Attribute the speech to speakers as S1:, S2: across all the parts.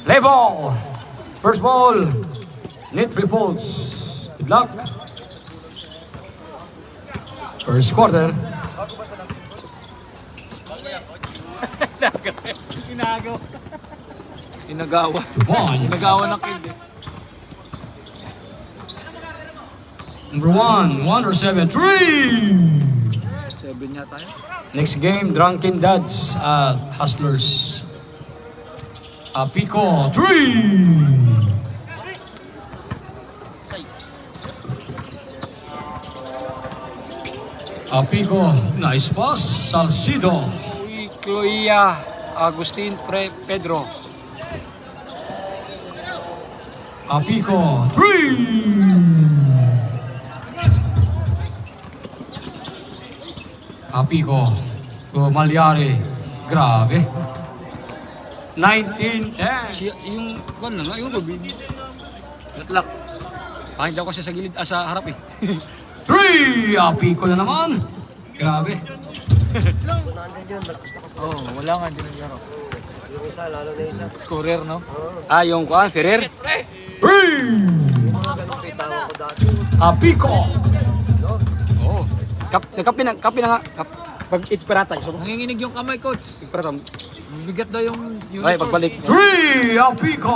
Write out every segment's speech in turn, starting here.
S1: Play ball. First ball. Net Repulse. Good luck. First quarter.
S2: Inagawa.
S1: Points.
S2: Inagawa ng kill eh.
S1: Number 1, 1 or 7, 3.
S2: 7 yata yun.
S1: Next game, Drunken Dads at Hustlers. Pico, 3. Pico, nice pass. Salcido.
S2: Uy, Cloia, Agustin, Pedro.
S1: Pico, 3. Pico, Malyari. Grabe. 19-10.
S2: Yung, ano nga, yung gabi. Latlak. Pakita ko kasi sa gilid, sa harap eh.
S1: 3. Pico na naman. Grabe.
S2: Oo, wala nga din naglaro.
S3: Yung isa, lalo na isa.
S2: Scorer, no? Yung kuan, Ferrer.
S1: 3.
S3: Mga ganun pitama ko dati.
S1: Pico.
S2: Oo. Kapi na nga. Pag itperata, so nanginginig yung kamay, coach. Itperata. Bigat daw yung
S1: Ay, pagbalik. 3. Pico.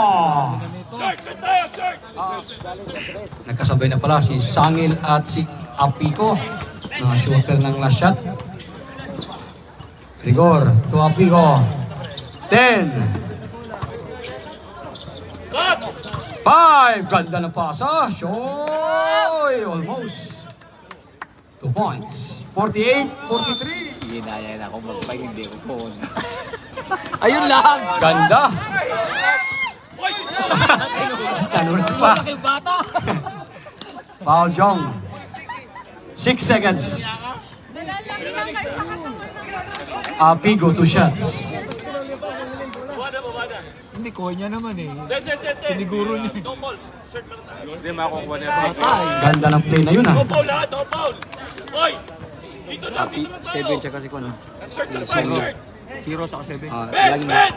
S1: Nagkasabay na pala si Sangil at si Pico. Mga shooter ng last shot. Rigor to Pico. 10. 5. Ganda ng pasa. Shoy! Almost. 2 points. 48-43.
S2: Ginaya na ako magpahin, hindi ko po. Ayun lang!
S1: Ganda. Kanunod pa.
S2: Bata!
S1: Foul Jong. 6 seconds. Pico, 2 shots.
S2: Hindi, kuha niya naman eh. Siniguro niya.
S4: Hindi makukuha niya.
S1: Ganda ng play na yun ah.
S2: Happy, 7 tsaka si Kuno. Zero saka 7.
S1: Lagi na.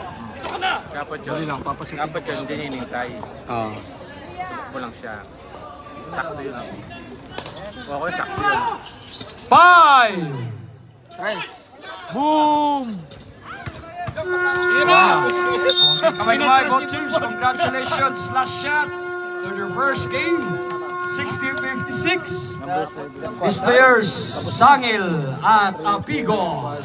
S4: Dapat
S2: Dali
S4: yun.
S2: lang, papasok.
S4: Dapat yun, hindi hinintay.
S1: Ah.
S4: Ko lang siya. Sakto yun. O ako, sakto yun.
S1: 5.
S2: Tres. Boom!
S1: Kamay-kamay, both teams. Congratulations. Last shot. To your first game. 60-56. These players, Sangil at Pico.